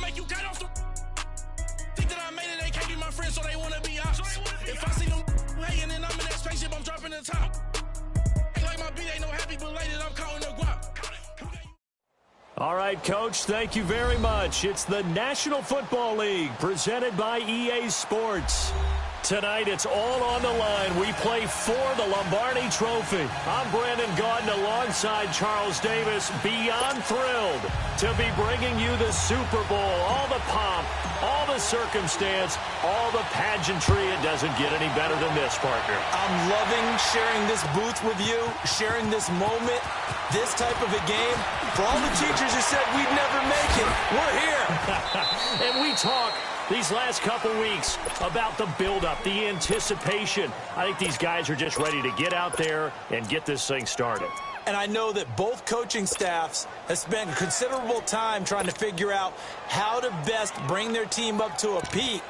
make you get off the. Think that I made it, they can't be my friends, so they wanna be ops. If I see them hating and I'm in that spaceship, I'm dropping the top. Ain't like my beat ain't no happy belated, I'm counting the guap. All right, Coach, thank you very much. It's the National Football League presented by EA Sports. Tonight, it's all on the line. We play for the Lombardi Trophy. I'm Brandon Gaudin alongside Charles Davis. Beyond thrilled to be bringing you the Super Bowl. All the pomp, all the circumstance, all the pageantry. It doesn't get any better than this, partner. I'm loving sharing this booth with you, sharing this moment, this type of a game. For all the teachers who said we'd never make it, we're here. And we talk these last couple weeks about the buildup, the anticipation. I think these guys are just ready to get out there and get this thing started. And I know that both coaching staffs have spent considerable time trying to figure out how to best bring their team up to a peak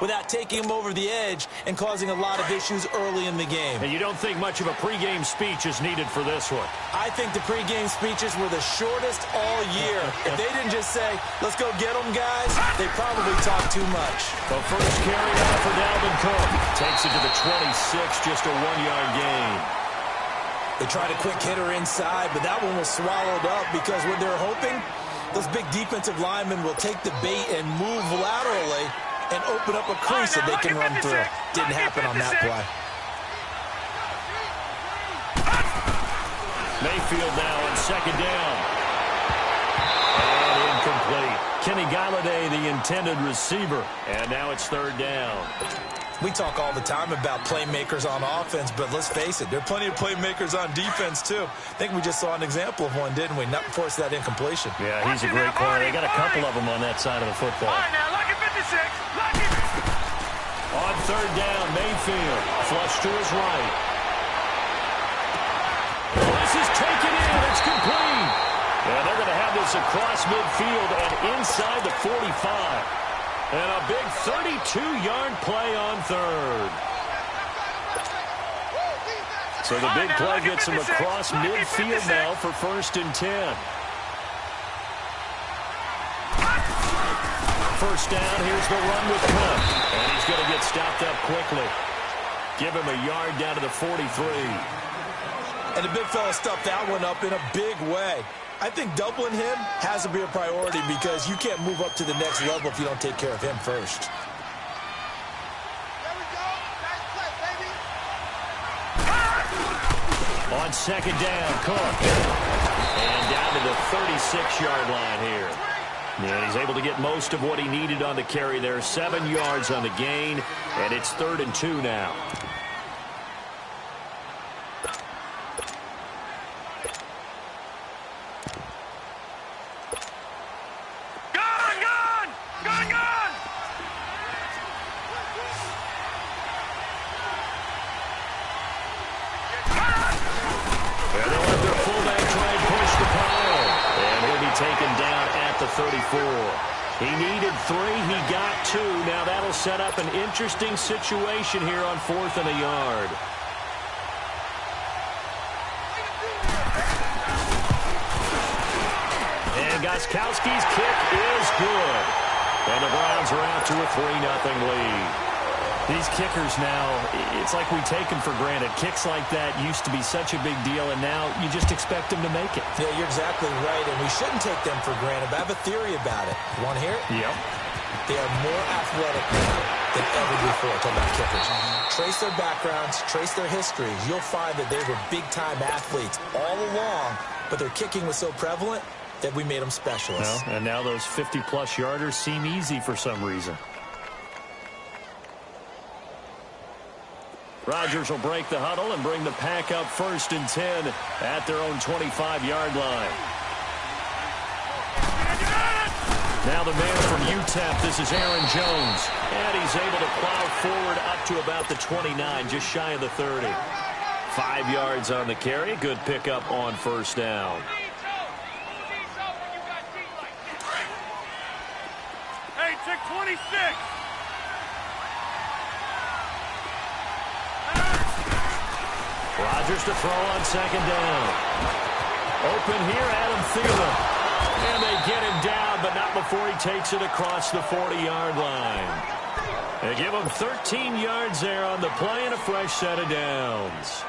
without taking them over the edge and causing a lot of issues early in the game. And you don't think much of a pregame speech is needed for this one? I think the pregame speeches were the shortest all year. If they didn't just say, let's go get them, guys, they probably talked too much. The first carry out for Dalvin Cook. Takes it to the 26, just a 1-yard gain. They tried a quick hitter inside, but that one was swallowed up because what they're hoping, those big defensive linemen will take the bait and move laterally and open up a crease that they can run through. Didn't happen on that play. Mayfield now on second down. And incomplete. Kenny Galladay, the intended receiver. And now it's third down. We talk all the time about playmakers on offense, but let's face it, there are plenty of playmakers on defense, too. I think we just saw an example of one, didn't we? Not force that incompletion. Yeah, he's a great player. They got a couple of them on that side of the football. All right, now, lock it 56. Lock it. On third down, Mayfield. Flush to his right. This is taken in. It's complete. And they're going to have this across midfield and inside the 45. And a big 32-yard play on third. So the big play gets him across midfield now for 1st and 10. First down, here's the run with Cook. And he's going to get stopped up quickly. Give him a yard down to the 43. And the big fella stuffed that one up in a big way. I think doubling him has to be a priority because you can't move up to the next level if you don't take care of him first. There we go. Nice play, baby. On second down, Cook. And down to the 36-yard line here. Yeah, he's able to get most of what he needed on the carry there. 7 yards on the gain, and it's 3rd and 2 now. Taken down at the 34. He needed 3. He got 2. Now that'll set up an interesting situation here on 4th and a yard. And Gostkowski's kick is good. And the Browns are out to a 3-0 lead. These kickers now, it's like we take them for granted. Kicks like that used to be such a big deal, and now you just expect them to make it. Yeah, you're exactly right, and we shouldn't take them for granted. But I have a theory about it. You want to hear it? Yep. They are more athletic now than ever before. Talking about kickers. Trace their backgrounds, trace their histories. You'll find that they were big-time athletes all along, but their kicking was so prevalent that we made them specialists. Well, and now those 50-plus yarders seem easy for some reason. Rodgers will break the huddle and bring the pack up 1st and 10 at their own 25-yard line. Now the man from UTEP, this is Aaron Jones. And he's able to plow forward up to about the 29, just shy of the 30. 5 yards on the carry. Good pickup on 1st down. Hey, check 26. Rodgers to throw on 2nd down. Open here, Adam Thielen. And they get him down but not before he takes it across the 40-yard line. They give him 13 yards there on the play and a fresh set of downs.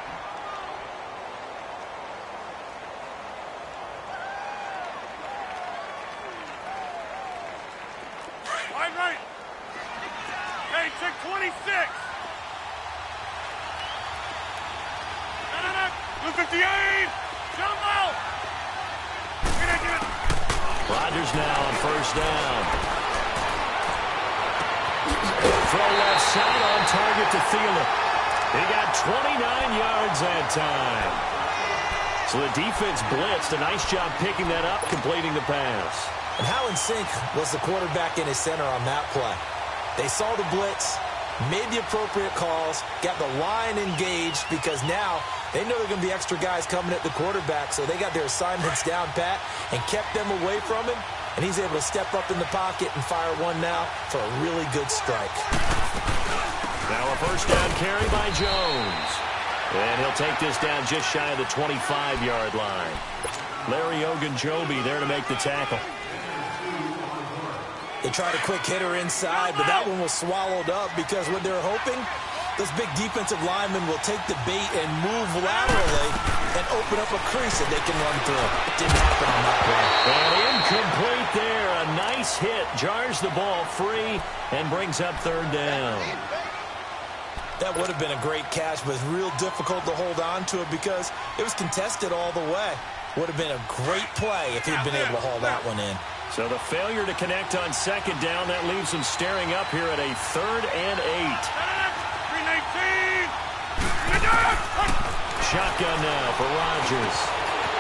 Right. Hey, check 26. Blue 58. Jumbo. Get it. Rodgers now on first down. Throw left side on target to Thielen. He got 29 yards that time. So the defense blitzed. A nice job picking that up, completing the pass. And how in sync was the quarterback in his center on that play? They saw the blitz, made the appropriate calls, got the line engaged because now they know there are going to be extra guys coming at the quarterback, so they got their assignments down pat and kept them away from him, and he's able to step up in the pocket and fire one now for a really good strike. Now a first down carry by Jones. And he'll take this down just shy of the 25-yard line. Larry Ogunjobi there to make the tackle. They tried a quick hitter inside, but that one was swallowed up because what they're hoping, those big defensive linemen will take the bait and move laterally and open up a crease that they can run through. Didn't happen on that play. And incomplete there. A nice hit. Jars the ball free and brings up third down. That would have been a great catch, but it's real difficult to hold on to it because it was contested all the way. Would have been a great play if he'd been able to haul that one in. So the failure to connect on second down, that leaves him staring up here at a 3rd and 8. Shotgun now for Rodgers.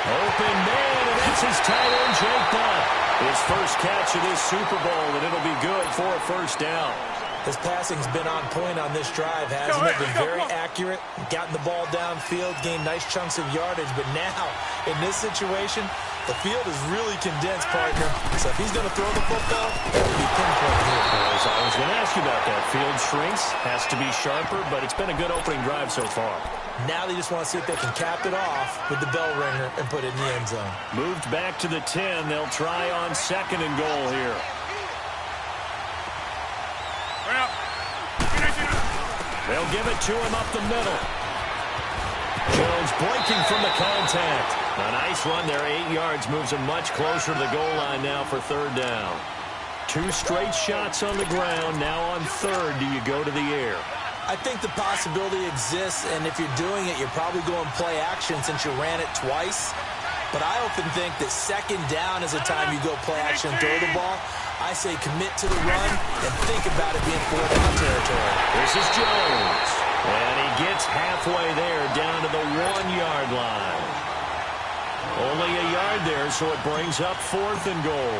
Open man, and that's his tight end, Jake Butt. His first catch of this Super Bowl, and it'll be good for a first down. His passing's been on point on this drive, hasn't it? Been very accurate, gotten the ball downfield, gained nice chunks of yardage. But now, in this situation, the field is really condensed, partner. So if he's going to throw the football, it will be pinpoint here. I was going to ask you about that. Field shrinks, has to be sharper, but it's been a good opening drive so far. Now they just want to see if they can cap it off with the bell ringer and put it in the end zone. Moved back to the 10. They'll try on 2nd and goal here. They'll give it to him up the middle. Jones breaking from the contact. A nice run there, 8 yards, moves him much closer to the goal line now for third down. 2 straight shots on the ground. Now on third, do you go to the air? I think the possibility exists, and if you're doing it, you're probably going play action since you ran it twice. But I often think that second down is the time you go play action and throw the ball. I say commit to the run and think about it being 4th down territory. This is Jones. And he gets halfway there down to the 1-yard line. Only a yard there, so it brings up 4th and goal.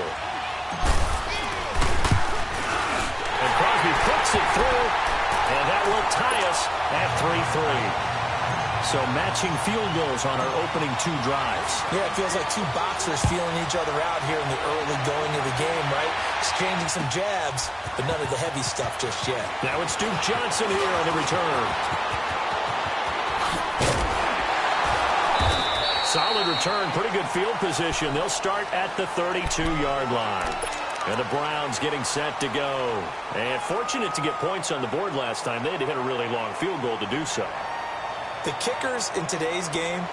And Crosby puts it through, and that will tie us at 3-3. So matching field goals on our opening 2 drives. Yeah, it feels like 2 boxers feeling each other out here in the early going of the game, right? Exchanging some jabs, but none of the heavy stuff just yet. Now it's Duke Johnson here on the return. Solid return, pretty good field position. They'll start at the 32-yard line. And the Browns getting set to go. And fortunate to get points on the board last time. They had to hit a really long field goal to do so. The kickers in today's game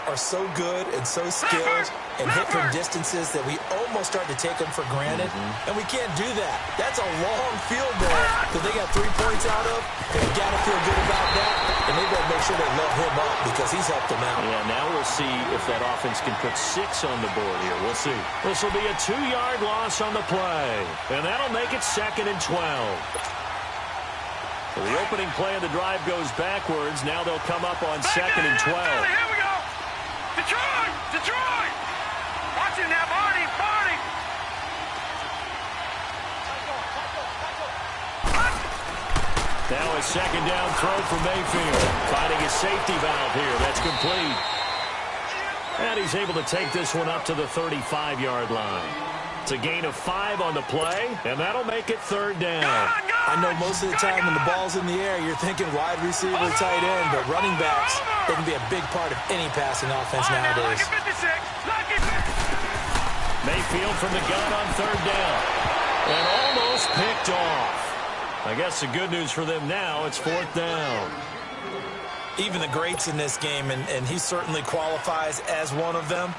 are so good and so skilled and hit from distances that we almost start to take them for granted. And we can't do that. That's a long field goal that they got 3 points out of. And we got to feel good about that. And they better make sure they load him up because he's helped them out. Yeah, now we'll see if that offense can put 6 on the board here. We'll see. This will be a 2-yard loss on the play. And that'll make it 2nd and 12. So the opening play of the drive goes backwards. Now they'll come up on 2nd and 12. Here we go. Detroit. Watch it now, Barney. Now a 2nd down throw for Mayfield. Finding his safety valve here. That's complete. And he's able to take this one up to the 35-yard line. It's a gain of 5 on the play, and that'll make it 3rd down. I know most of the time when the ball's in the air, you're thinking wide receiver, tight end, but running backs, they can be a big part of any passing offense nowadays. Mayfield from the gun on third down. And almost picked off. I guess the good news for them now, it's fourth down. Even the greats in this game, and he certainly qualifies as one of them,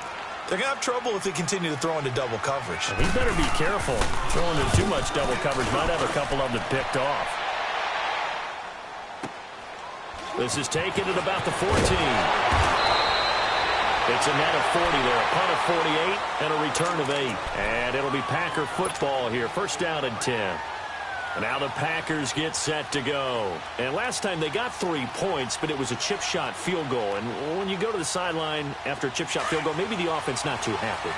they're going to have trouble if they continue to throw into double coverage. He better be careful. Throwing into too much double coverage might have a couple of them picked off. This is taken at about the 14. It's a net of 40 there, a punt of 48, and a return of 8. And it'll be Packer football here, first down and 10. And now the Packers get set to go. And last time they got 3 points, but it was a chip shot field goal. And when you go to the sideline after a chip shot field goal, maybe the offense not too happy.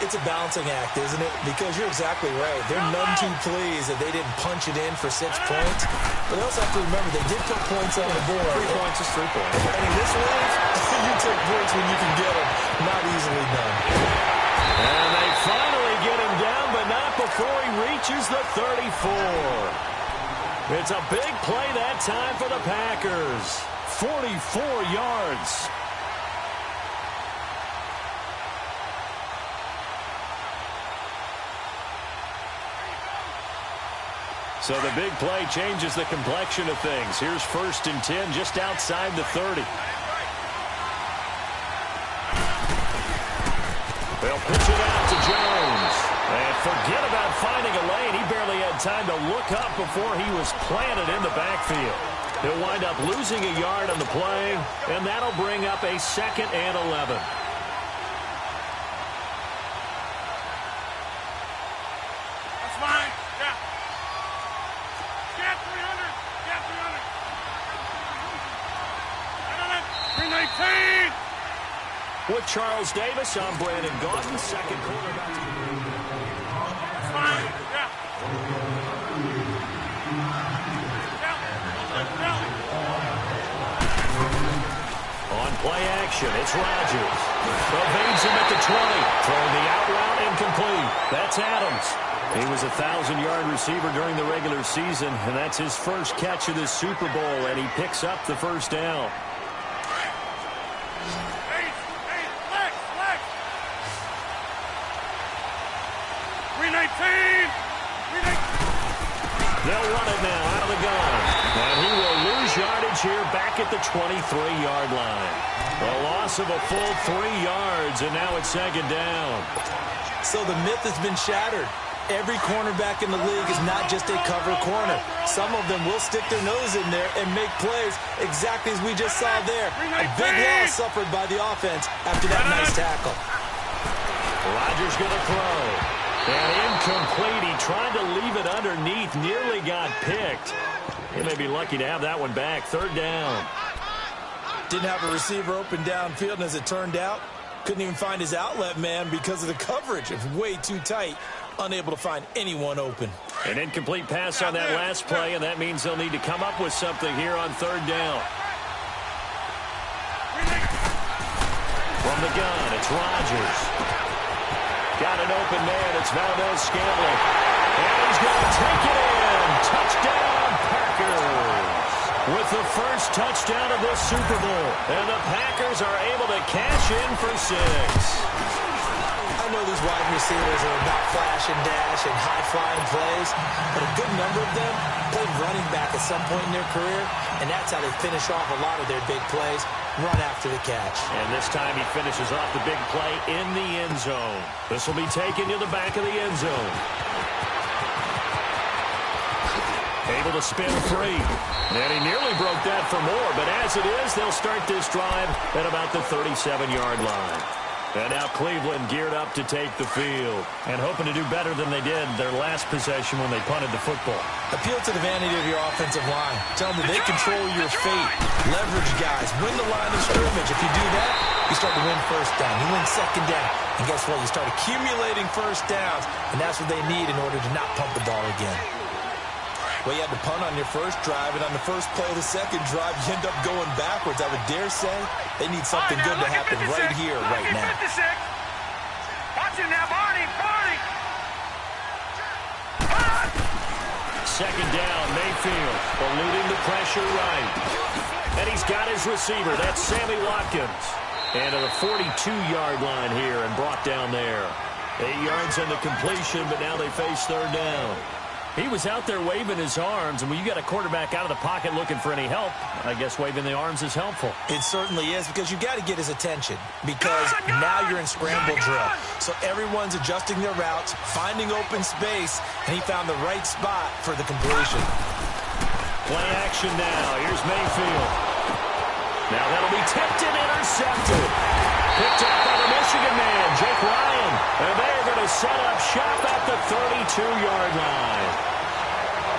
It's a balancing act, isn't it? Because you're exactly right. They're none too pleased that they didn't punch it in for 6 points. But they also have to remember they did put points on the board. 3 points is 3 points. And in this league, you take points when you can get them. Not easily done. And they finally get him down, but not before he reaches the 34. It's a big play that time for the Packers. 44 yards. So the big play changes the complexion of things. Here's first and 10 just outside the 30. They'll pitch it out to Jones. And forget about finding a lane. He barely had time to look up before he was planted in the backfield. He'll wind up losing a yard on the play, and that'll bring up a 2nd and 11. That's mine. Yeah. Get 300. Get 300. 319. With Charles Davis, I'm Brandon Gaudin, second quarterback. That's fine. Yeah. On play action, it's Rodgers. Evades him at the 20. Throwing the out route incomplete. That's Adams. He was a 1,000-yard receiver during the regular season, and that's his first catch of this Super Bowl, and he picks up the first down. They'll run it now out of the gun. And he will lose yardage here back at the 23-yard line. A loss of a full 3 yards, and now it's second down. So the myth has been shattered. Every cornerback in the league is not just a cover corner. Some of them will stick their nose in there and make plays exactly as we just saw there. A big loss suffered by the offense after that nice tackle. Rodgers going to throw. And incomplete. He tried to leave it underneath. Nearly got picked. He may be lucky to have that one back. Third down. Didn't have a receiver open downfield, and as it turned out, couldn't even find his outlet man because of the coverage. It's way too tight. Unable to find anyone open. An incomplete pass on that last play, and that means they'll need to come up with something here on third down. From the gun, it's Rodgers. Got an open man. It's Valdez-Scantling. And he's going to take it in. Touchdown, Packers. With the first touchdown of this Super Bowl. And the Packers are able to cash in for 6. I know these wide receivers are about flash and dash and high-flying plays, but a good number of them played running back at some point in their career, and that's how they finish off a lot of their big plays, run after the catch. And this time he finishes off the big play in the end zone. This will be taken to the back of the end zone. Able to spin free. And he nearly broke that for more, but as it is, they'll start this drive at about the 37-yard line. And now Cleveland geared up to take the field and hoping to do better than they did their last possession when they punted the football. Appeal to the vanity of your offensive line. Tell them that they control your fate. Leverage guys. Win the line of scrimmage. If you do that, you start to win first down. You win second down. And guess what? You start accumulating first downs, and that's what they need in order to not pump the ball again. Well, you had to punt on your first drive, and on the first play of the second drive, you end up going backwards. I would dare say they need something good to happen right here, right now. Watch it now, Barney. Second down, Mayfield, eluding the pressure right. And he's got his receiver. That's Sammy Watkins. And to the 42-yard line here and brought down there. 8 yards on the completion, but now they face third down. He was out there waving his arms, and when you got a quarterback out of the pocket looking for any help, I guess waving the arms is helpful. It certainly is, because you got to get his attention, because now you're in scramble drill. So everyone's adjusting their routes, finding open space, and he found the right spot for the completion. Play action now. Here's Mayfield. Now that'll be tipped and intercepted. Picked up by the Michigan man, Jake Ryan. And they're going to set up shop at the 32-yard line.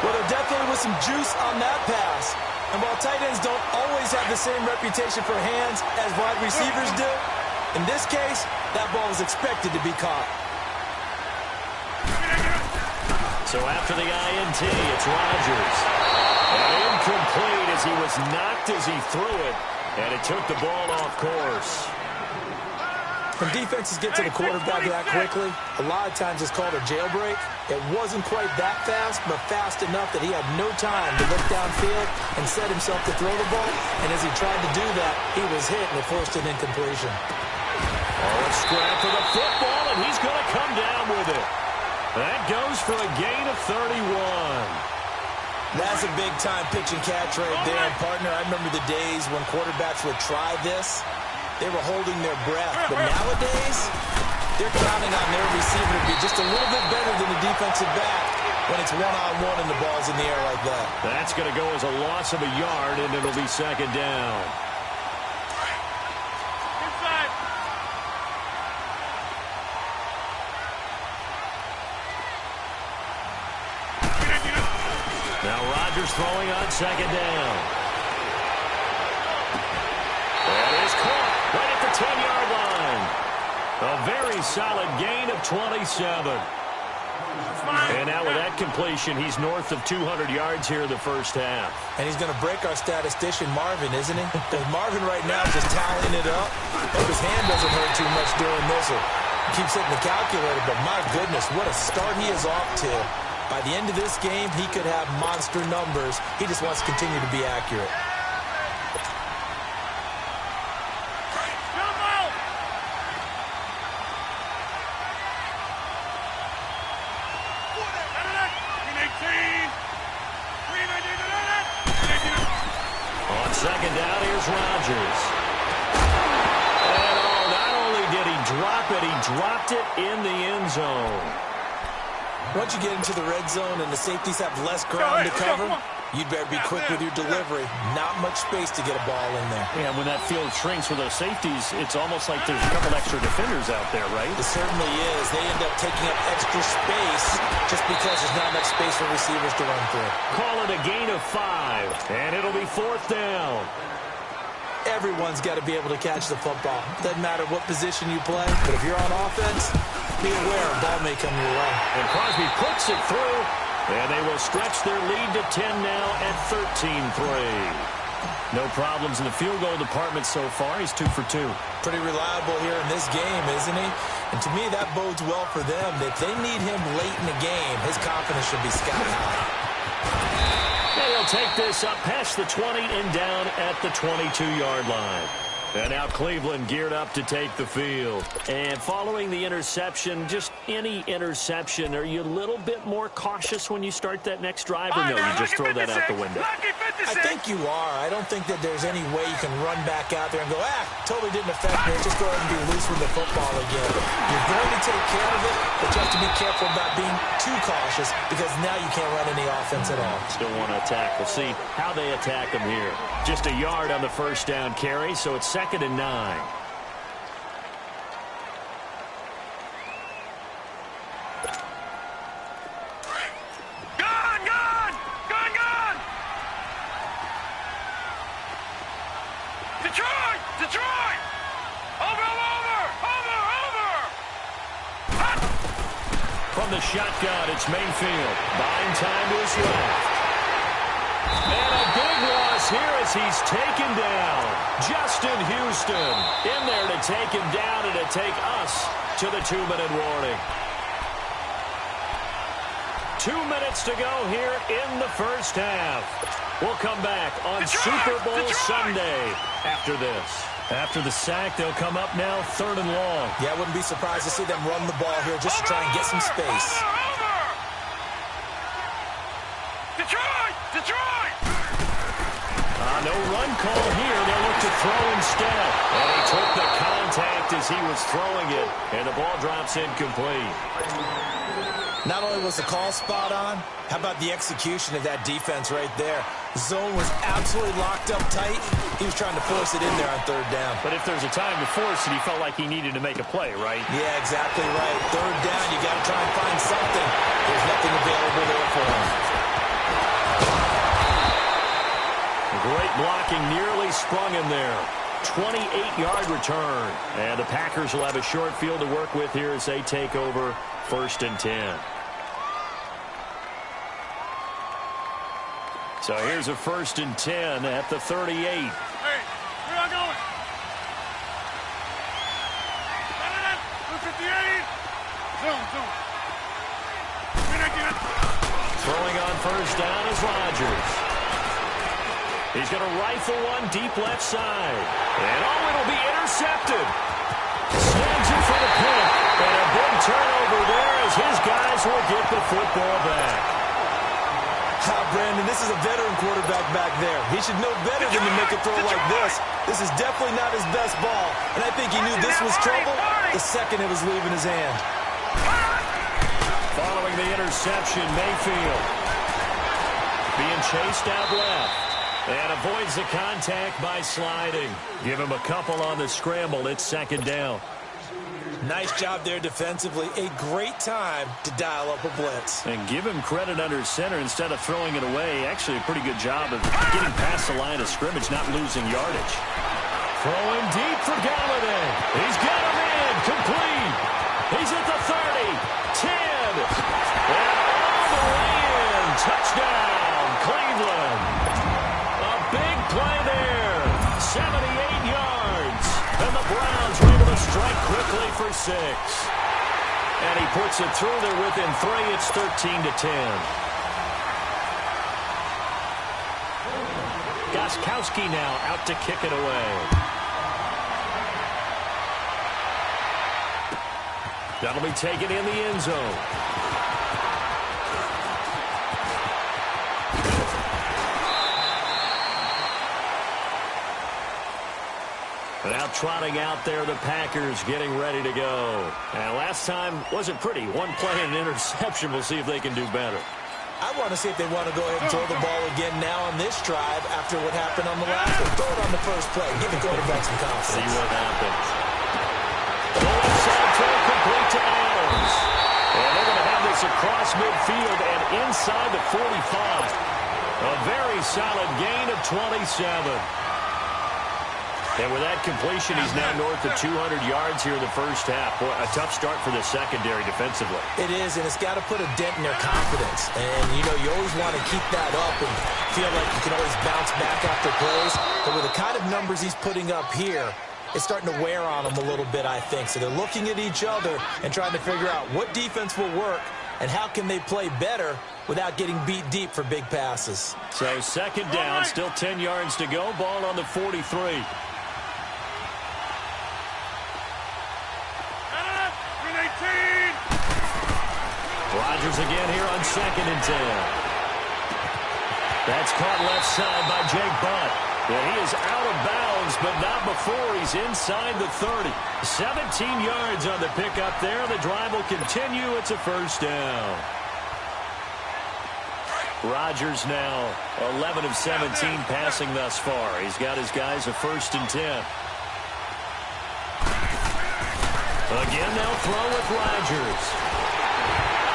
Well, there definitely was some juice on that pass. And while tight ends don't always have the same reputation for hands as wide receivers do, in this case, that ball was expected to be caught. So after the INT, it's Rodgers. And incomplete as he was knocked as he threw it. And it took the ball off course. When defenses get to the quarterback that quickly, a lot of times it's called a jailbreak. It wasn't quite that fast, but fast enough that he had no time to look downfield and set himself to throw the ball. And as he tried to do that, he was hit and it forced an incompletion. Oh, a scrap for the football, and he's going to come down with it. That goes for a gain of 31. That's a big-time pitch and catch right there. And, partner, I remember the days when quarterbacks would try this. They were holding their breath. But nowadays, they're counting on their receiver to be just a little bit better than the defensive back when it's one-on-one and the ball's in the air like that. That's going to go as a loss of a yard, and it'll be second down. Now Rodgers throwing on second down. That is caught right at the 10-yard line. A very solid gain of 27. And now with that completion, he's north of 200 yards here in the first half. And he's going to break our statistician, Marvin, isn't he? Because Marvin right now is just tallying it up. Hope his hand doesn't hurt too much during this. He keeps hitting the calculator, but my goodness, what a start he is off to. By the end of this game, he could have monster numbers. He just wants to continue to be accurate. On second down, here's Rodgers. And not only did he drop it, he dropped it in the end zone. Once you get into the red zone and the safeties have less ground to cover, you'd better be quick with your delivery. Not much space to get a ball in there. Yeah, when that field shrinks with those safeties, it's almost like there's a couple extra defenders out there, right? It certainly is. They end up taking up extra space just because there's not enough space for receivers to run through. Call it a gain of 5, and it'll be fourth down. Everyone's got to be able to catch the football. Doesn't matter what position you play, but if you're on offense, be aware a ball may come your way. And Crosby puts it through, and they will stretch their lead to 10 now at 13-3. No problems in the field goal department so far. He's 2 for 2. Pretty reliable here in this game, isn't he? And to me, that bodes well for them. If they need him late in the game, his confidence should be sky high. And he'll take this up past the 20 and down at the 22-yard line. And now Cleveland geared up to take the field. And following the interception, just any interception, are you a little bit more cautious when you start that next drive, or no, you just throw that out the window? I think you are. I don't think that there's any way you can run back out there and go, totally didn't affect me. Just go ahead and be loose with the football again. You're going to take care of it, but you have to be careful about being too cautious because now you can't run any offense at all. Still want to attack. We'll see how they attack them here. Just a yard on the first down carry, so it's 2nd and 9. Detroit! Over! From the shotgun, it's Mayfield. Buying time to his left. And a big loss here as he's taken down. Justin Houston in there to take him down and to take us to the 2-minute warning. 2 minutes to go here in the first half. We'll come back on Super Bowl Sunday after this. After the sack, they'll come up now 3rd and long. Yeah, I wouldn't be surprised to see them run the ball here just to try and get some space. Detroit! Detroit! No run call here. They'll look to throw instead. And he took the contact as he was throwing it, and the ball drops incomplete. Not only was the call spot on, how about the execution of that defense right there? Zone was absolutely locked up tight. He was trying to force it in there on 3rd down. But if there's a time to force it, he felt like he needed to make a play, right? Yeah, exactly right. 3rd down, you got to try and find something. There's nothing available there for him. Great blocking, nearly sprung him there. 28-yard return. And the Packers will have a short field to work with here as they take over 1st and 10. So here's a 1st and 10 at the 38. Hey, where y'all going? 258. Zone. Throwing on 1st down is Rodgers. He's going to rifle one deep left side. And it'll be intercepted. Snags it for the pick. And a big turnover there as his guys will get the football back. Brandon, this is a veteran quarterback back there. He should know better than to make a throw like this. This is definitely not his best ball. And I think he knew this was trouble the second it was leaving his hand. Following the interception, Mayfield being chased out left. And avoids the contact by sliding. Give him a couple on the scramble. It's 2nd down. Nice job there defensively. A great time to dial up a blitz. And give him credit under center instead of throwing it away. Actually, a pretty good job of getting past the line of scrimmage, not losing yardage. Throwing deep for Galladay. He's got him in. Complete. He's at the 30. 10. And all the way in. Touchdown, Cleveland. A big play there. 78 yards. And the Browns were able to strike quickly for 6. And he puts it through there within 3. It's 13-10. Gostkowski now out to kick it away. That'll be taken in the end zone. Now trotting out there, the Packers getting ready to go. And last time wasn't pretty. One play and an interception. We'll see if they can do better. I want to see if they want to go ahead and throw the ball again now on this drive after what happened on the last one. Throw it on the first play. Give the quarterback some confidence. See what happens. The left side throw complete to Adams. And they're going to have this across midfield and inside the 45. A very solid gain of 27. And with that completion, he's now north of 200 yards here in the first half. Boy, a tough start for the secondary defensively. It is, and it's got to put a dent in their confidence. And, you know, you always want to keep that up and feel like you can always bounce back after plays. But with the kind of numbers he's putting up here, it's starting to wear on them a little bit, I think. So they're looking at each other and trying to figure out what defense will work and how can they play better without getting beat deep for big passes. So 2nd down, still 10 yards to go. Ball on the 43. Rodgers again here on 2nd and 10. That's caught left side by Jake Butt. And he is out of bounds, but not before he's inside the 30. 17 yards on the pickup there. The drive will continue. It's a 1st down. Rodgers now 11 of 17 passing thus far. He's got his guys a 1st and 10. Again, they'll throw with Rodgers.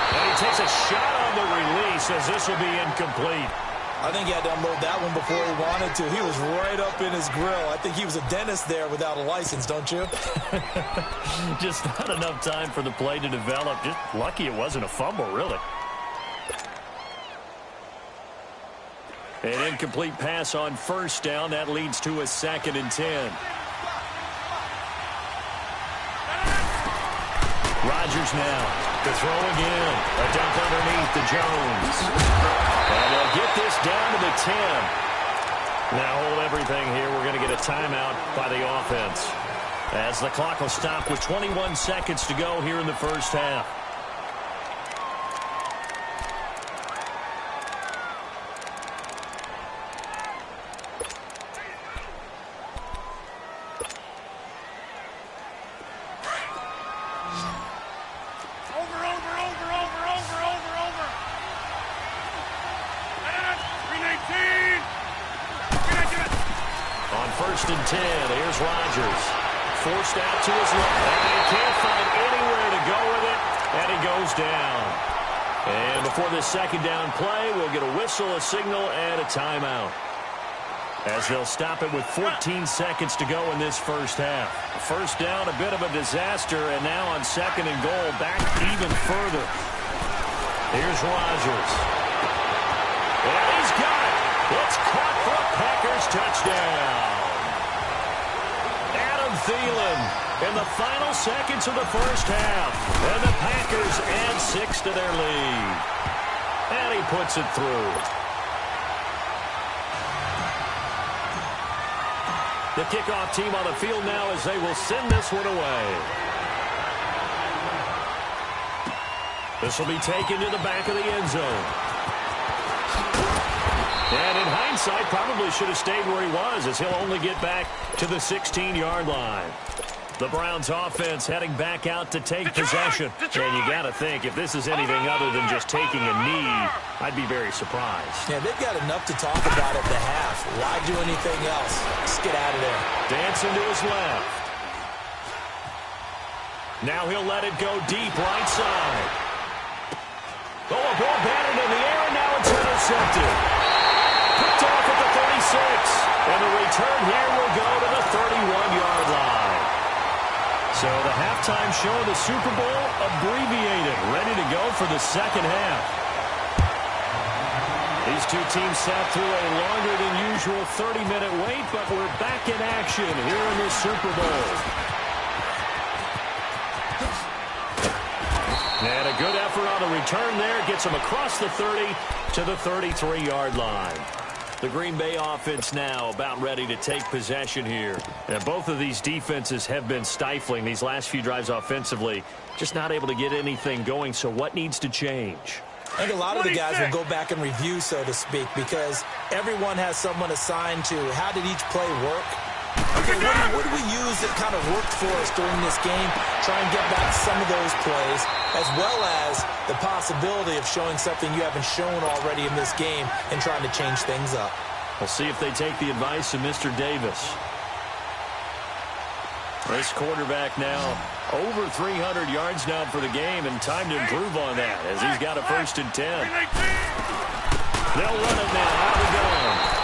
And he takes a shot on the release as this will be incomplete. I think he had to unload that one before he wanted to. He was right up in his grill. I think he was a dentist there without a license, don't you? Just not enough time for the play to develop. Just lucky it wasn't a fumble, really. An incomplete pass on 1st down. That leads to a 2nd and 10. Rodgers now to throw again. A dump underneath to Jones. And they'll get this down to the 10. Now hold everything here. We're going to get a timeout by the offense, as the clock will stop with 21 seconds to go here in the first half. First and 10. Here's Rodgers. Forced out to his left. And he can't find anywhere to go with it. And he goes down. And before this second down play, we'll get a whistle, a signal, and a timeout, as they'll stop it with 14 seconds to go in this first half. First down, a bit of a disaster, and now on second and goal, back even further. Here's Rodgers. And he's got it. It's caught for a Packers touchdown. Thielen in the final seconds of the first half. And the Packers add 6 to their lead. And he puts it through. The kickoff team on the field now as they will send this one away. This will be taken to the back of the end zone. And in hindsight, probably should have stayed where he was, as he'll only get back to the 16-yard line. The Browns offense heading back out to take possession. And you got to think, if this is anything other than just taking a knee, I'd be very surprised. Yeah, they've got enough to talk about at the half. Why do anything else? Just get out of there. Dancing to his left. Now he'll let it go deep right side. Oh, a ball batted in the air, and now it's intercepted. Picked off at the 36. And the return here will go to the 31-yard line. So the halftime show of the Super Bowl abbreviated, ready to go for the second half. These two teams sat through a longer than usual 30-minute wait, but we're back in action here in the Super Bowl. And a good effort on the return there. Gets him across the 30 to the 33-yard line. The Green Bay offense now about ready to take possession here. And both of these defenses have been stifling these last few drives offensively. Just not able to get anything going. So what needs to change? I think a lot of the guys will go back and review, so to speak, because everyone has someone assigned to how did each play work. Okay, what do we use that kind of worked for us during this game? Try and get back some of those plays, as well as the possibility of showing something you haven't shown already in this game and trying to change things up. We'll see if they take the advice of Mr. Davis. This quarterback now over 300 yards now for the game, and time to improve on that as he's got a first and 10. They'll run it now. Out we go.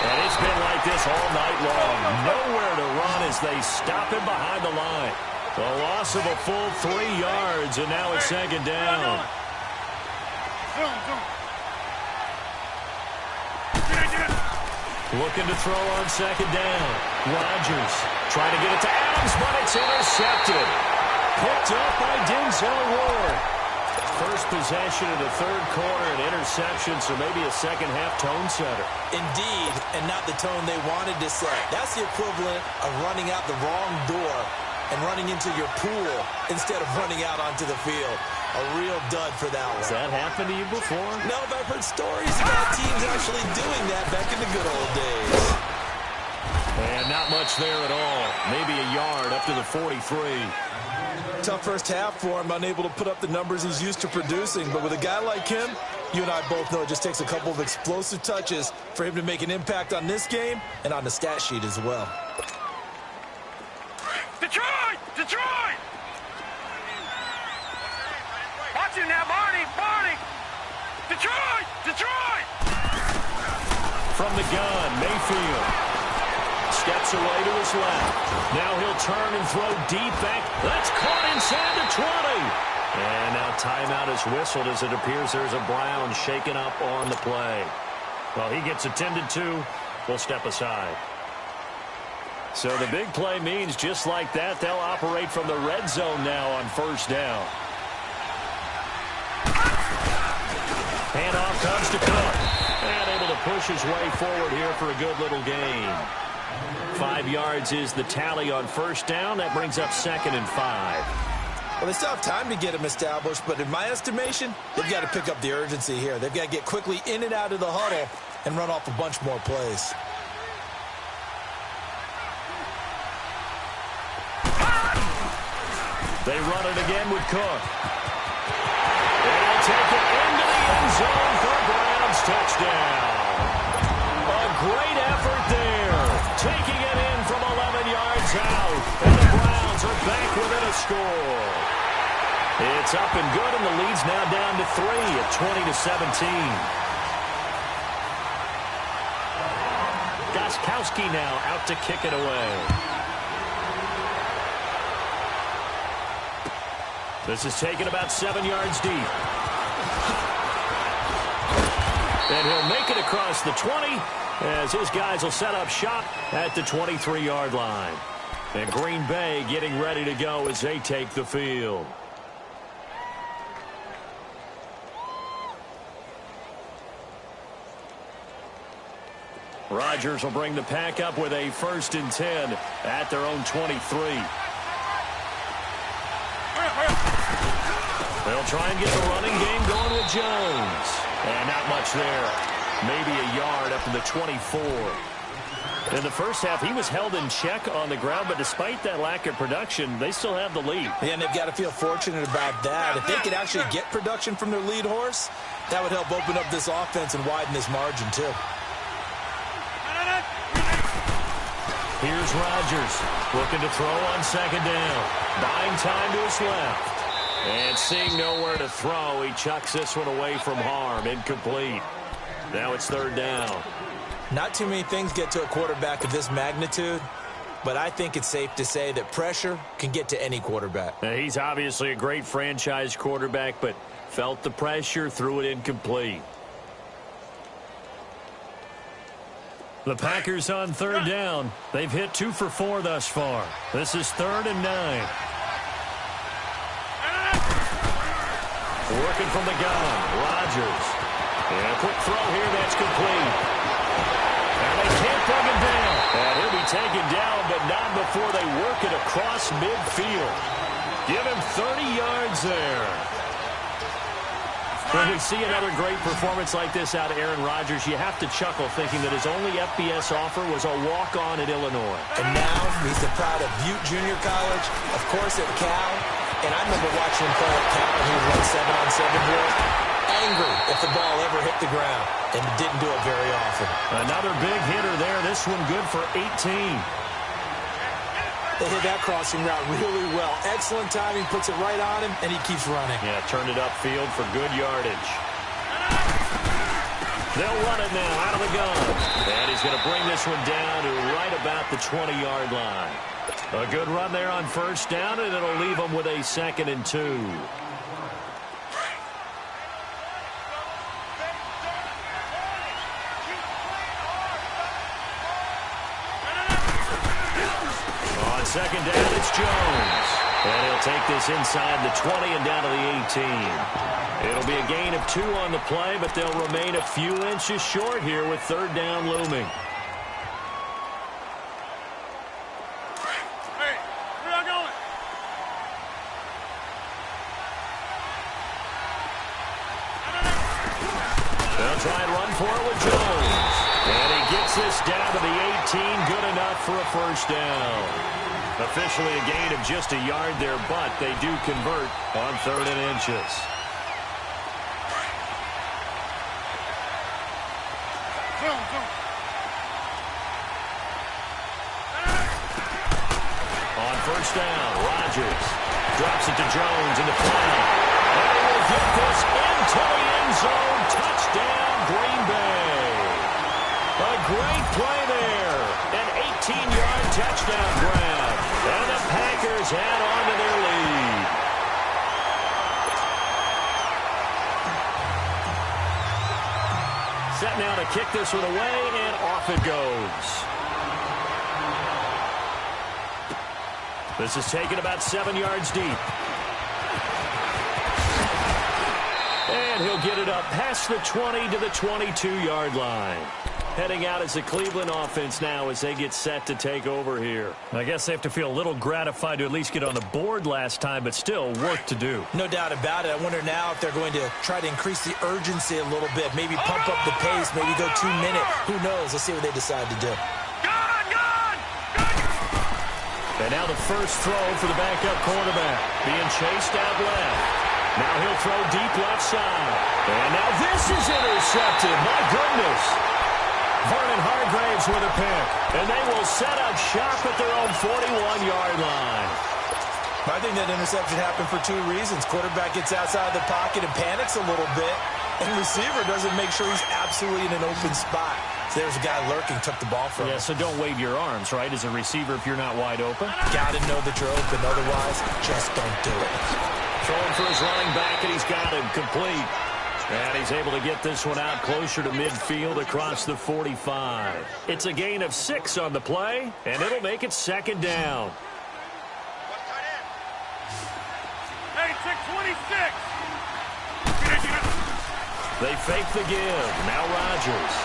And it's been like this all night long. Nowhere to run as they stop him behind the line. The loss of a full 3 yards, and now it's second down. Looking to throw on second down. Rodgers trying to get it to Adams, but it's intercepted. Picked up by Denzel Ward. First possession of the third quarter, an interception, so maybe a second-half tone setter. Indeed, and not the tone they wanted to set. That's the equivalent of running out the wrong door and running into your pool instead of running out onto the field. A real dud for that one. Has that happened to you before? No, but I've heard stories about teams actually doing that back in the good old days. And not much there at all. Maybe a yard up to the 43. Tough first half for him, unable to put up the numbers he's used to producing. But with a guy like him, you and I both know it just takes a couple of explosive touches for him to make an impact on this game and on the stat sheet as well. Detroit! Detroit! Watch him now, Barney! Barney! Detroit! Detroit! From the gun, Mayfield steps away to his left. Now he'll turn and throw deep back. That's caught inside the 20. And now timeout is whistled as it appears there's a Brown shaken up on the play. Well, he gets attended to. We'll step aside. So the big play means just like that, they'll operate from the red zone now on first down. Handoff comes to Cook. And able to push his way forward here for a good little gain. 5 yards is the tally on first down. That brings up 2nd and 5. Well, they still have time to get him established, but in my estimation, they've got to pick up the urgency here. They've got to get quickly in and out of the huddle and run off a bunch more plays. They run it again with Cook. They'll take it into the end zone for a Browns touchdown. A great effort there. Taking it in from 11 yards out. And the Browns are back within a score. It's up and good, and the lead's now down to 3 at 20-17. Gostkowski now out to kick it away. This is taken about 7 yards deep. And he'll make it across the 20 as his guys will set up shop at the 23-yard line. And Green Bay getting ready to go as they take the field. Rodgers will bring the pack up with a 1st and 10 at their own 23. They'll try and get the running game going with Jones. And not much there. Maybe a yard up to the 24. In the first half, he was held in check on the ground, but despite that lack of production, they still have the lead. Yeah, and they've got to feel fortunate about that. If they could actually get production from their lead horse, that would help open up this offense and widen this margin, too. Here's Rodgers looking to throw on 2nd down. Buying time to his left. And seeing nowhere to throw, he chucks this one away from harm. Incomplete. Now it's 3rd down. Not too many things get to a quarterback of this magnitude, but I think it's safe to say that pressure can get to any quarterback. Now, he's obviously a great franchise quarterback, but felt the pressure, threw it incomplete. The Packers on 3rd down. They've hit 2 for 4 thus far. This is 3rd and 9. Working from the gun, Rodgers. And a quick throw here, that's complete. And they can't bring him down. And he'll be taken down, but not before they work it across midfield. Give him 30 yards there. When we see another great performance like this out of Aaron Rodgers, you have to chuckle thinking that his only FBS offer was a walk-on at Illinois. And now he's the pride of Butte Junior College, of course at Cal. And I remember watching him play at Cal. He would run 7-on-7 drill. Angry if the ball ever hit the ground. And didn't do it very often. Another big hitter there. This one good for 18. They hit that crossing route really well. Excellent timing, puts it right on him, and he keeps running. Yeah, turned it upfield for good yardage. They'll run it now out of the gun. And he's going to bring this one down to right about the 20-yard line. A good run there on 1st down, and it'll leave them with a 2nd and 2. On 2nd down, it's Jones. And he'll take this inside the 20 and down to the 18. It'll be a gain of 2 on the play, but they'll remain a few inches short here with 3rd down looming. Hey, where y'all going? They'll try and run for it with Jones. And he gets this down to the 18. Good enough for a 1st down. Officially a gain of just a yard there, but they do convert on 3rd and inches. On 1st down, Rodgers drops it to Jones in the flat. And he will get this into the end zone. Touchdown, Green Bay. A great play there. An 18-yard touchdown grab. And the Packers add on to their lead. Set now to kick this one away, and off it goes. This is taken about 7 yards deep. And he'll get it up past the 20 to the 22-yard line. Heading out as the Cleveland offense now as they get set to take over here. I guess they have to feel a little gratified to at least get on the board last time, but still work to do. No doubt about it. I wonder now if they're going to try to increase the urgency a little bit, maybe pump up the pace, maybe go 2 minute. Who knows? Let's see what they decide to do. And now the first throw for the backup quarterback. Being chased out left. Now he'll throw deep left side. And now this is intercepted. My goodness. Vernon Hargreaves with a pick. And they will set up shop at their own 41-yard line. I think that interception happened for 2 reasons. Quarterback gets outside the pocket and panics a little bit. And receiver doesn't make sure he's absolutely in an open spot. So there's a guy lurking, took the ball from him. Yeah, so don't wave your arms, right, as a receiver if you're not wide open. Got to know that you're open. Otherwise, just don't do it. Throwing for his running back, and he's got him complete. And he's able to get this one out closer to midfield across the 45. It's a gain of 6 on the play, and it'll make it 2nd down. Hey, 626. They fake the give. Now Rodgers.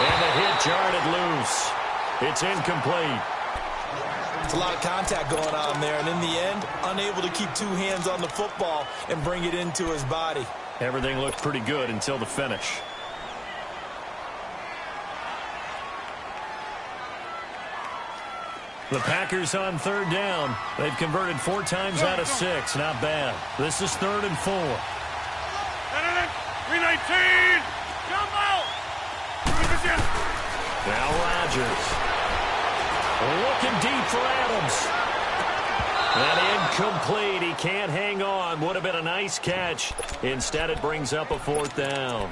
And the hit jarred it loose. It's incomplete. It's a lot of contact going on there, and in the end, unable to keep 2 hands on the football and bring it into his body. Everything looked pretty good until the finish. The Packers on 3rd down. They've converted 4 times out of 6. Not bad. This is 3rd and 4. 319. Come out. Now Rodgers. Looking deep for Adams. And incomplete. He can't hang on. Would have been a nice catch. Instead, it brings up a 4th down.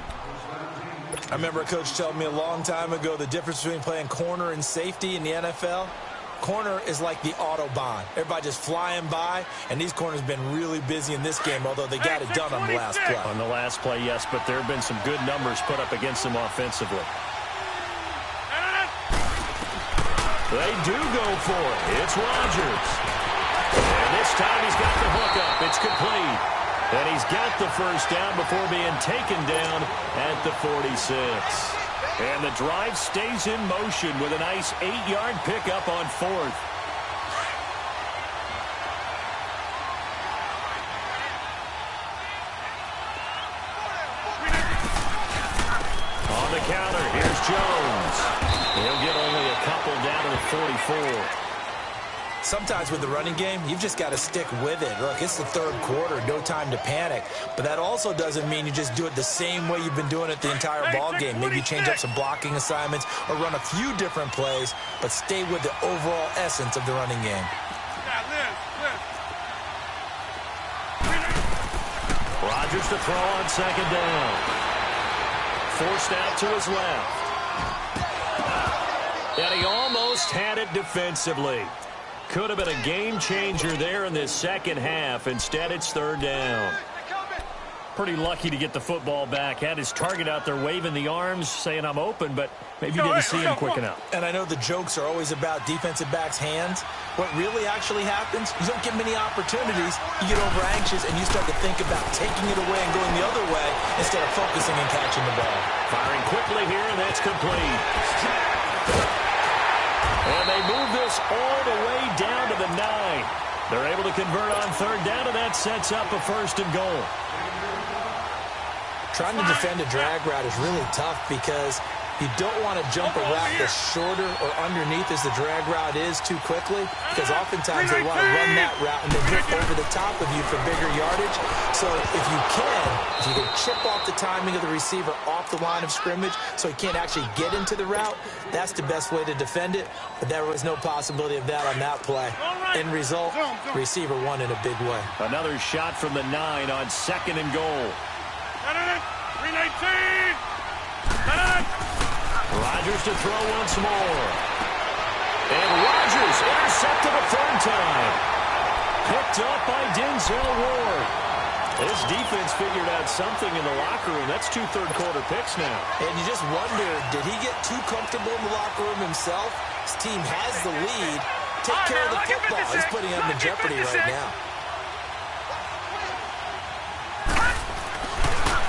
I remember a coach telling me a long time ago the difference between playing corner and safety in the NFL. Corner is like the Autobahn. Everybody just flying by, and these corners have been really busy in this game, although they got it done on the last play. On the last play, yes, but there have been some good numbers put up against them offensively. They do go for it. It's Rodgers. And this time he's got the hook up. It's complete. And he's got the 1st down before being taken down at the 46. And the drive stays in motion with a nice 8-yard pickup on 4th. On the counter, here's Jones. He'll get only a couple down to the 44. Sometimes with the running game, you've just got to stick with it. Look, it's the 3rd quarter, no time to panic. But that also doesn't mean you just do it the same way you've been doing it the entire ball game. Maybe you change up some blocking assignments or run a few different plays, but stay with the overall essence of the running game. Rodgers to throw on 2nd down. Forced out to his left. And he almost had it defensively. Could have been a game changer there in this 2nd half. Instead, it's 3rd down. Pretty lucky to get the football back. Had his target out there waving the arms, saying I'm open, but maybe didn't see him quick enough. And I know the jokes are always about defensive backs' hands. What really actually happens, you don't get many opportunities. You get over anxious, and you start to think about taking it away and going the other way instead of focusing and catching the ball. Firing quickly here, and that's complete. And they move this all the way down to the 9. They're able to convert on 3rd down, and that sets up a 1st and goal. Trying to defend a drag route is really tough because you don't want to jump a route that's shorter or underneath as the drag route is too quickly, because oftentimes they want to run that route and then hit over the top of you for bigger yardage. So if you can chip off the timing of the receiver off the line of scrimmage so he can't actually get into the route, that's the best way to defend it. But there was no possibility of that on that play. End result, receiver won in a big way. Another shot from the 9 on 2nd and goal. 319. Rodgers to throw once more. And Rodgers intercepted a 3rd time. Picked up by Denzel Ward. This defense figured out something in the locker room. That's 2 third-quarter picks now. And you just wonder, did he get too comfortable in the locker room himself? His team has the lead. take care of the football. He's putting him in jeopardy right now.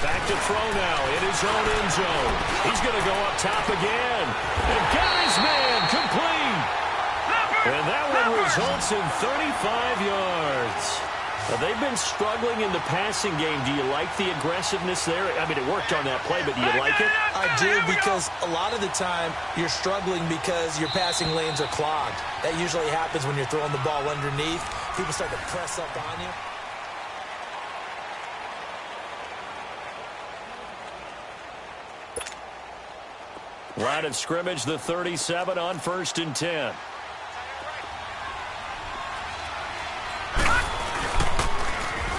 Back to throw now in his own end zone. He's going to go up top again. And got his man complete. And that one results in 35 yards. They've been struggling in the passing game. Do you like the aggressiveness there? I mean, it worked on that play, but do you like it? I do, because a lot of the time you're struggling because your passing lanes are clogged. That usually happens when you're throwing the ball underneath. People start to press up on you. Line of scrimmage, the 37 on 1st and 10.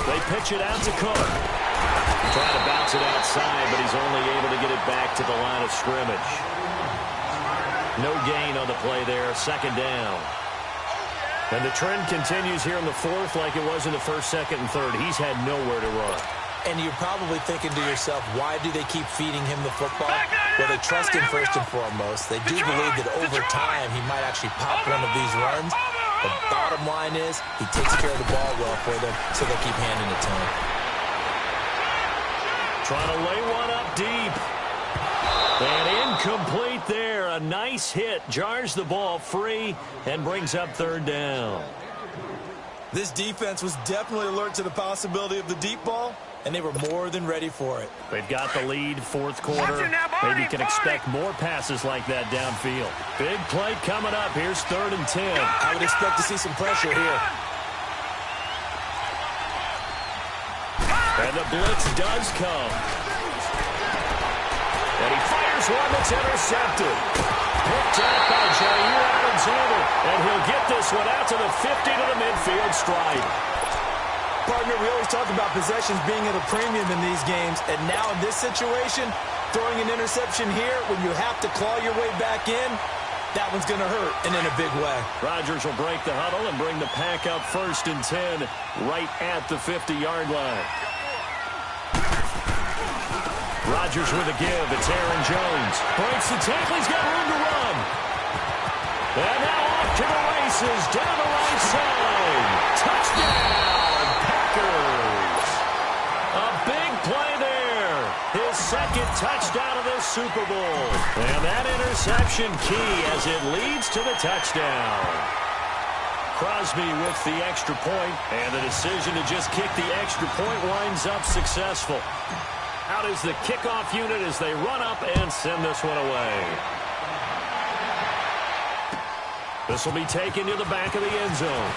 They pitch it out to Cook. Trying to bounce it outside, but he's only able to get it back to the line of scrimmage. No gain on the play there, 2nd down. And the trend continues here in the 4th like it was in the 1st, 2nd, and 3rd. He's had nowhere to run. And you're probably thinking to yourself, why do they keep feeding him the football? Well, they trust him first and foremost. They do believe that over time he might actually pop one of these runs. The bottom line is he takes care of the ball well for them, so they'll keep handing it to him. Trying to lay one up deep. And incomplete there. A nice hit. Jars the ball free and brings up 3rd down. This defense was definitely alert to the possibility of the deep ball, and they were more than ready for it. They've got the lead, 4th quarter. Maybe you can expect more passes like that downfield. Big play coming up. Here's 3rd and 10. I would expect to see some pressure here. And the blitz does come. And he fires one that's intercepted. Picked up by Jair Alexander. And he'll get this one out to the 50 to the midfield stripe. Partner, we always talk about possessions being at a premium in these games, and now in this situation, throwing an interception here when you have to claw your way back in, that one's going to hurt, and in a big way. Rodgers will break the huddle and bring the pack up 1st and 10 right at the 50-yard line. Rodgers with a give. It's Aaron Jones. Breaks the tackle. He's got room to run. And now off to the races down the right side. Touchdown, Packers. A big play there. His 2nd touchdown of this Super Bowl. And that interception key as it leads to the touchdown. Crosby with the extra point, and the decision to just kick the extra point winds up successful. Out is the kickoff unit as they run up and send this one away. This will be taken to the back of the end zone.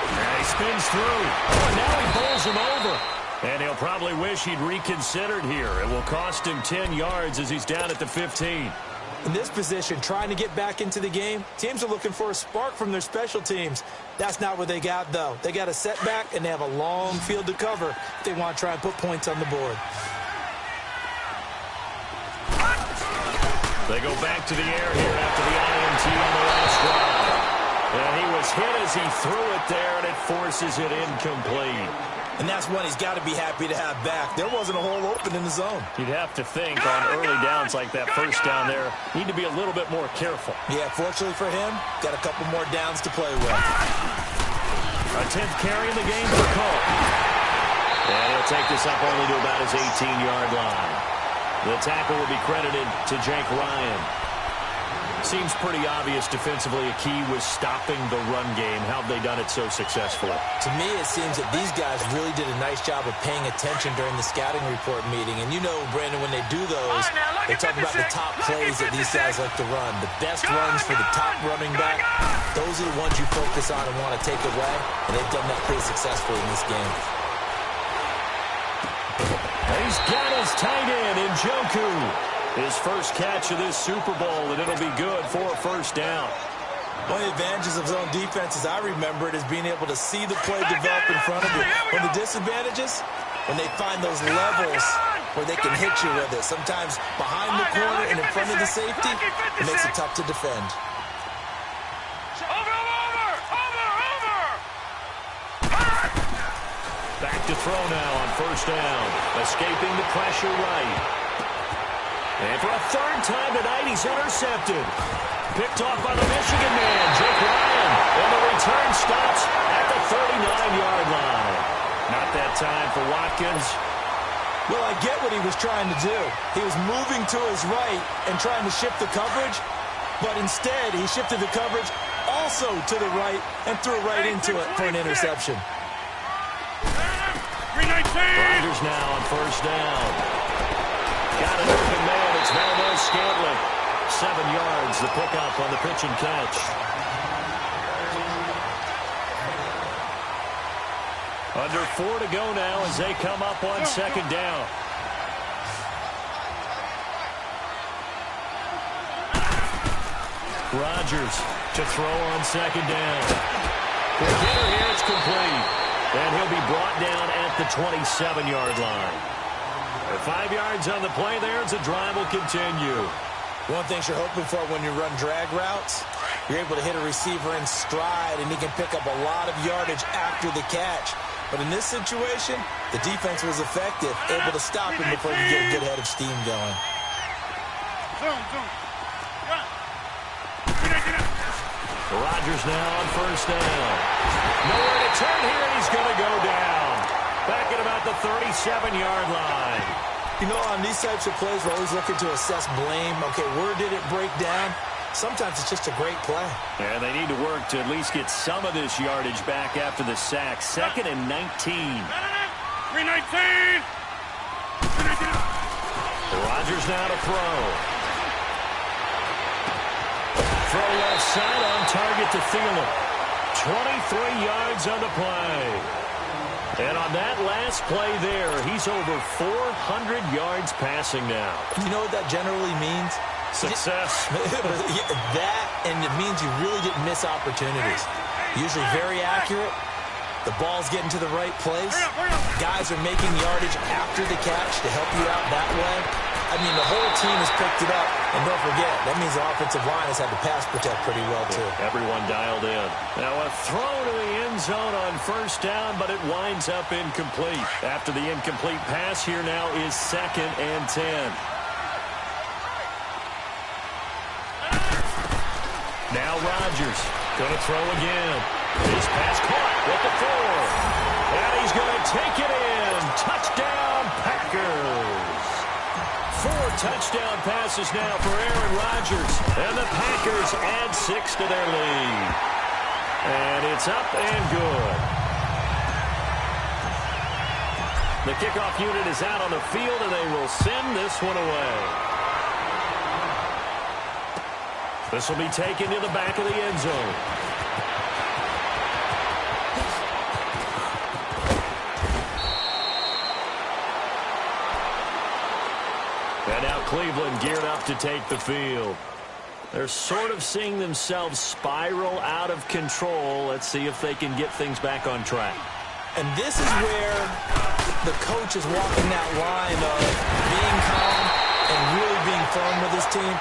And he spins through. Oh, and now he bowls him over. And he'll probably wish he'd reconsidered here. It will cost him 10 yards as he's down at the 15. In this position, trying to get back into the game, teams are looking for a spark from their special teams. That's not what they got, though. They got a setback, and they have a long field to cover if they want to try and put points on the board. They go back to the air here after the INT on the last drive. And he was hit as he threw it there, and it forces it incomplete. And that's one he's got to be happy to have back. There wasn't a hole open in the zone. You'd have to think on early downs like that first down there, need to be a little bit more careful. Yeah, fortunately for him, got a couple more downs to play with. A 10th carry in the game for Cook. And he'll take this up only to about his 18-yard line. The tackle will be credited to Jake Ryan. Seems pretty obvious defensively a key was stopping the run game. How have they done it so successfully? To me, it seems that these guys really did a nice job of paying attention during the scouting report meeting. And you know, Brandon, when they do those, they talk about the top plays that these guys like to run. The best runs for the top running back, those are the ones you focus on and want to take away. And they've done that pretty successfully in this game. He's got his tight end in Njoku. His first catch of this Super Bowl, and it'll be good for a first down. One of the advantages of zone defense, as I remember it, is being able to see the play develop in front of you. One of the disadvantages, when they find those levels where they can hit you with it. Sometimes behind the corner and in front of the safety, it makes it tough to defend. Back to throw now on first down. Escaping the pressure right. And for a third time tonight, he's intercepted. Picked off by the Michigan man, Jake Ryan. And the return stops at the 39-yard line. Not that time for Watkins. Well, I get what he was trying to do. He was moving to his right and trying to shift the coverage, but instead he shifted the coverage also to the right and threw right into it for an interception. 319. Rodgers now on first down. Got an open man. It's Valdez-Scantling. 7 yards, the pickup on the pitch and catch. Under 4 to go now as they come up on second down. Rodgers to throw on second down. Quick hitter here, it's complete. And he'll be brought down at the 27-yard line. 5 yards on the play there as the drive will continue. One thing you're hoping for when you run drag routes, you're able to hit a receiver in stride, and he can pick up a lot of yardage after the catch. But in this situation, the defense was effective, able to stop him before he could get a good head of steam going. Zoom. Rodgers now on first down. Nowhere to turn here, and he's going to go down. Back at about the 37-yard line. You know, on these types of plays, we're always looking to assess blame. Okay, where did it break down? Sometimes it's just a great play. Yeah, they need to work to at least get some of this yardage back after the sack. 2nd and 19. 319. Rodgers now to throw. Throw left side on target to Thielen. 23 yards on the play. And on that last play there, he's over 400 yards passing now. You know what that generally means? Success. That, and it means you really didn't miss opportunities. Usually very accurate. The ball's getting to the right place. Guys are making yardage after the catch to help you out that way. I mean, the whole team has picked it up. And don't forget, that means the offensive line has had to pass protect pretty well, too. Everyone dialed in. Now a throw to the end zone on first down, but it winds up incomplete. After the incomplete pass, here now is 2nd and 10. Now Rodgers going to throw again. His pass caught with the 4. And he's going to take it in. Touchdown, Packers. 4 touchdown passes now for Aaron Rodgers. And the Packers add 6 to their lead. And it's up and good. The kickoff unit is out on the field, and they will send this one away. This will be taken to the back of the end zone. And now Cleveland geared up to take the field. They're sort of seeing themselves spiral out of control. Let's see if they can get things back on track. And this is where the coach is walking that line of being calm and really being firm with his team.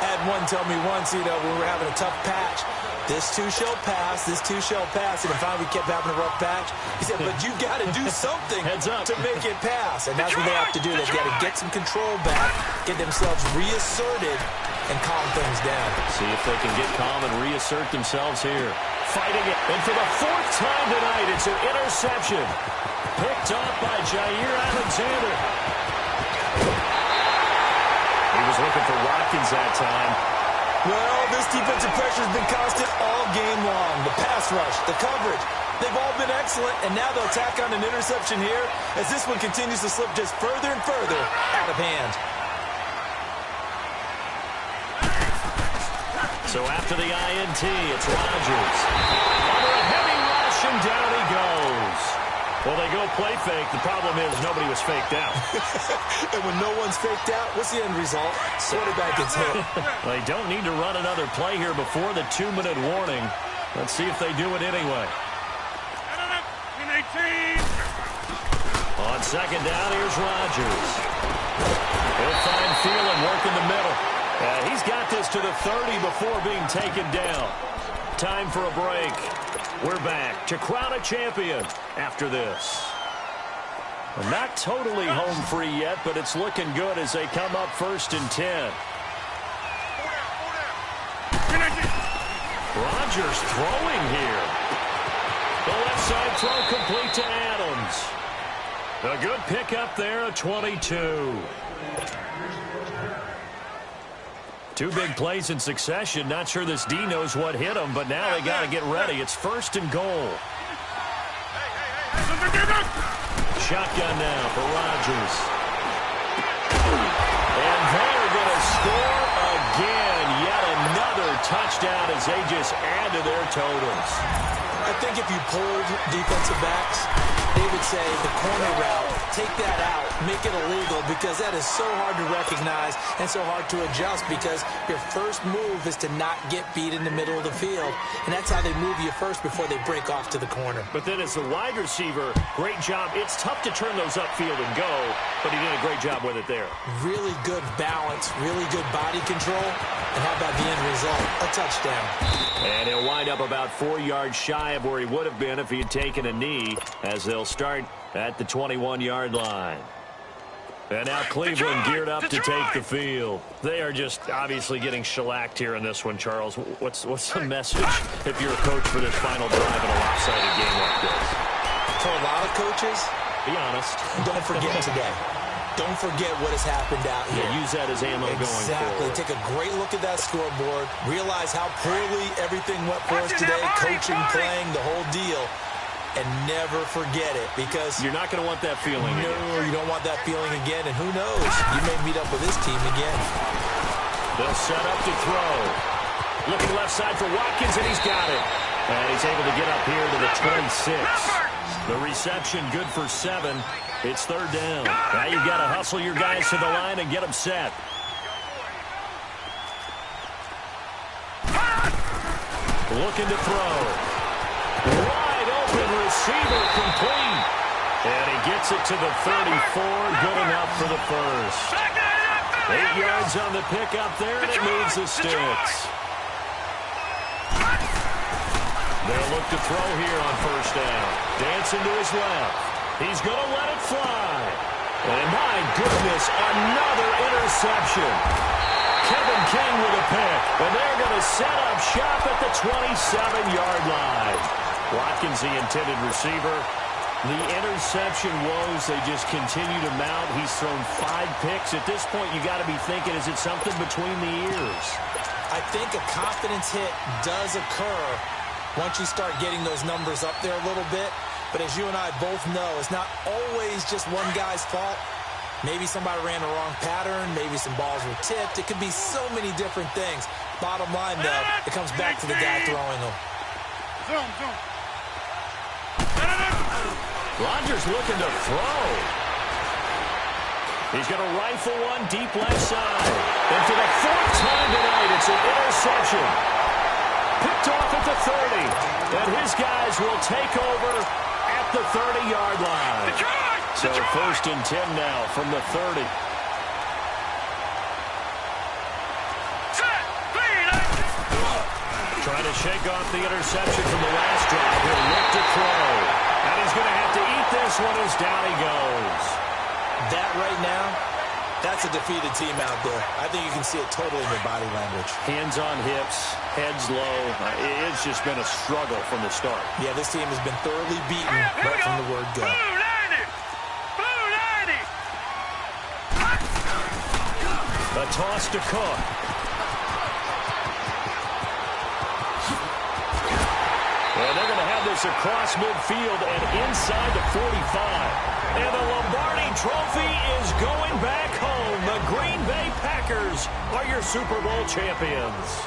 I had one tell me once, when we were having a tough patch, this too shall pass, this too shall pass. And finally we kept having a rough patch. He said, but you got to do something to make it pass. And that's what they have to do. They've got to get some control back, get themselves reasserted, and calm things down. See if they can get calm and reassert themselves here. Fighting it. And for the 4th time tonight, it's an interception. Picked off by Jair Alexander. He was looking for Watkins that time. Well, this defensive pressure has been constant all game long. The pass rush, the coverage, they've all been excellent, and now they'll tack on an interception here as this one continues to slip just further and further out of hand. So after the INT, it's Rodgers. Under a heavy rush, and down he goes. Well, they go play fake. The problem is nobody was faked out. And when no one's faked out, what's the end result? Quarterback gets hit. They don't need to run another play here before the 2-minute warning. Let's see if they do it anyway. On second down, here's Rodgers. He'll find Thielen working the middle. He's got this to the 30 before being taken down. Time for a break. We're back to crown a champion after this. Not totally home free yet, but it's looking good as they come up 1st and 10. Rodgers throwing here. The left side throw complete to Adams. A good pickup there, a 22. Two big plays in succession. Not sure this D knows what hit him, but now they got to get ready. It's 1st and goal. Shotgun now for Rodgers. And they're going to score again. Yet another touchdown as they just add to their totals. I think if you pulled defensive backs, they would say the corner route, take that out, make it illegal, because that is so hard to recognize and so hard to adjust, because your first move is to not get beat in the middle of the field, and that's how they move you first before they break off to the corner. But then as the wide receiver, great job. It's tough to turn those upfield and go, but he did a great job with it there. Really good balance, really good body control, and how about the end result? A touchdown. And he'll wind up about 4 yards shy of where he would have been if he had taken a knee, as they'll start at the 21-yard line. And now Cleveland geared up to take the field. They are just obviously getting shellacked here in this one, Charles. What's the message if you're a coach for this final drive in a lopsided game like this? For a lot of coaches, be honest. Don't forget today. Don't forget what has happened out here. Yeah, use that as ammo going forward. Exactly. Take a great look at that scoreboard. Realize how poorly everything went for us today. Coaching, playing, the whole deal. And never forget it, because you're not going to want that feeling again. No, you don't want that feeling again. And who knows? You may meet up with this team again. They'll set up to throw. Looking left side for Watkins, and he's got it. And he's able to get up here to the 26. The reception good for 7. It's 3rd down. Now you've got to hustle your guys to the line and get them set. Looking to throw. Wide open receiver complete. And he gets it to the 34. Good enough for the first. 8 yards on the pickup there, and it moves the sticks. They'll look to throw here on 1st down. Dancing to his left. He's going to let it fly. And my goodness, another interception. Kevin King with a pick. And they're going to set up shop at the 27-yard line. Watkins, the intended receiver. The interception woes, they just continue to mount. He's thrown 5 picks. At this point, you got to be thinking, is it something between the ears? I think a confidence hit does occur once you start getting those numbers up there a little bit. But as you and I both know, it's not always just one guy's fault. Maybe somebody ran the wrong pattern. Maybe some balls were tipped. It could be so many different things. Bottom line, though, it comes back to the guy throwing them. Rodgers looking to throw. He's going to rifle one deep left side. And for the 4th time tonight, it's an interception. Picked off at the 30. And his guys will take over at the 30-yard line. So 1st and 10 now from the 30. Trying to shake off the interception from the last drive. He'll look to throw. And he's going to have to eat this one as down he goes. That right now, that's a defeated team out there. I think you can see it totally in their body language. Hands on hips, heads low. It's just been a struggle from the start. Yeah, this team has been thoroughly beaten right from the word go. A toss to Cook. And they're going to have this across midfield and inside the 45. And the Lombardi Trophy is going back home. The Green Bay Packers are your Super Bowl champions.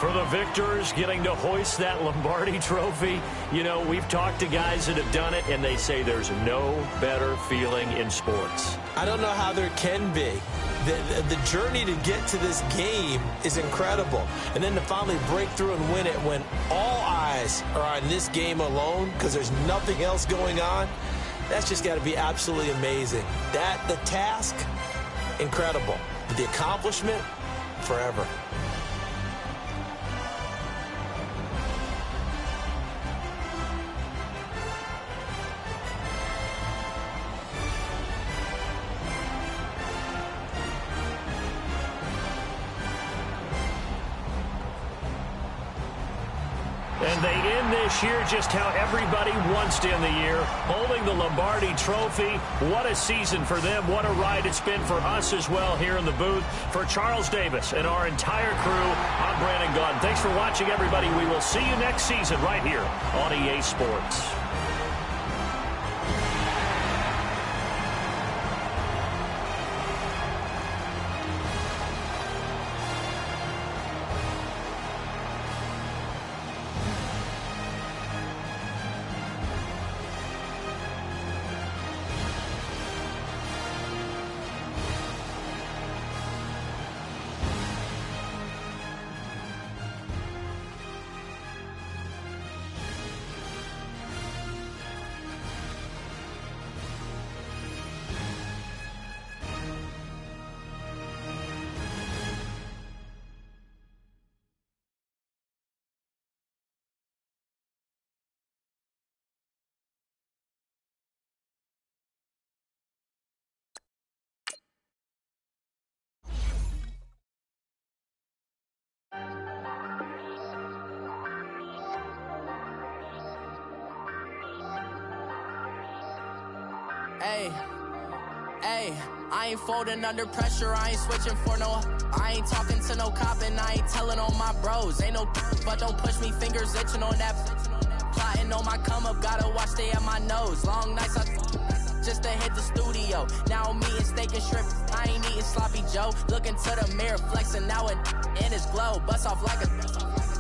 For the victors getting to hoist that Lombardi Trophy, you know, we've talked to guys that have done it, and they say there's no better feeling in sports. I don't know how there can be. The journey to get to this game is incredible. And then to finally break through and win it when all eyes are on this game alone because there's nothing else going on, that's just got to be absolutely amazing. The task, incredible. But the accomplishment, forever. And they end this year just how everybody wants to end the year, holding the Lombardi Trophy. What a season for them. What a ride it's been for us as well here in the booth. For Charles Davis and our entire crew, I'm Brandon Gunn. Thanks for watching, everybody. We will see you next season right here on EA Sports. Hey, I ain't folding under pressure, I ain't switching for no. I ain't talking to no cop and I ain't telling on my bros. Ain't no but don't push me, fingers itching on that. Plotting on my come up, gotta watch stay at my nose. Long nights just to hit the studio. Now I'm eating steak and shrimp, I ain't eating sloppy Joe. Looking to the mirror, flexing now and in his glow. Bust off like a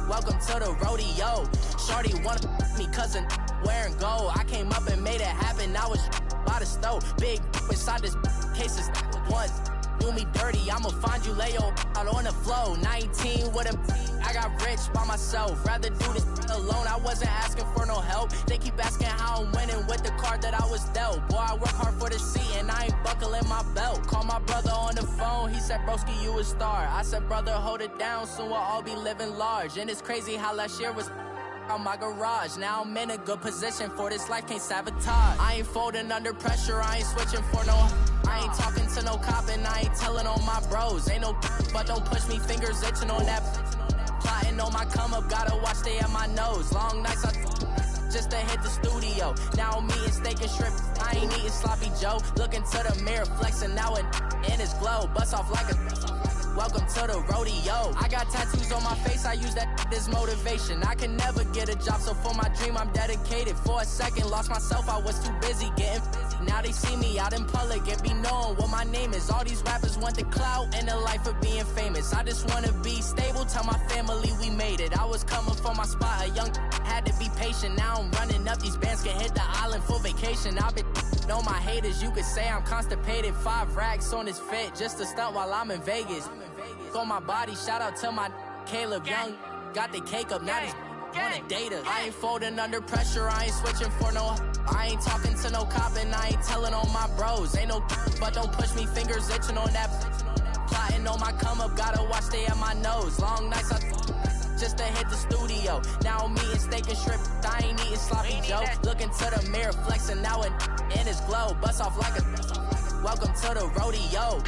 welcome to the rodeo. Shorty wanna me cousin wearing gold. I came up and made it happen, I was by the stove. Big inside this case is once do me dirty, I'ma find you lay out on the floor. 19 with a I got rich by myself, rather do this alone. I wasn't asking for no help, they keep asking how I'm winning with the card that I was dealt. Boy, I work hard for the seat and I ain't buckling my belt. Call my brother on the phone, he said broski you a star. I said brother hold it down, soon we'll all be living large. And it's crazy how last year was on my garage. Now I'm in a good position for this life, can't sabotage. I ain't folding under pressure, I ain't switching for no. I ain't talking to no cop and I ain't telling on my bros. Ain't no but don't push me, fingers itching on that. Plotting on my come up, gotta watch stay at my nose. Long nights just to hit the studio. Now I'm eating steak and shrimp, I ain't eating sloppy Joe. Looking to the mirror, flexing now and in his glow. Bust off like a welcome to the rodeo. I got tattoos on my face, I use that as motivation. I can never get a job, so for my dream I'm dedicated. For a second, lost myself, I was too busy getting busy. Now they see me out in public and be knowing what my name is. All these rappers want the clout and the life of being famous. I just wanna be stable, tell my family we made it. I was coming from my spot, a young had to be patient. Now I'm running up, these bands can hit the island for vacation. I've been know my haters, you could say I'm constipated. 5 racks on his fit, just to stunt while I'm in Vegas. On my body, shout out to my Caleb Young. Got the cake up, now he's on data. I ain't folding under pressure, I ain't switching for no. I ain't talking to no cop and I ain't telling on my bros. Ain't no but don't push me, fingers itching on that. Plotting on my come up, gotta watch stay at my nose. Long nights just to hit the studio. Now I'm eating steak and shrimp, I ain't eating sloppy Joe. Looking to the mirror, flexing now and in his glow. Bust off like a welcome to the rodeo.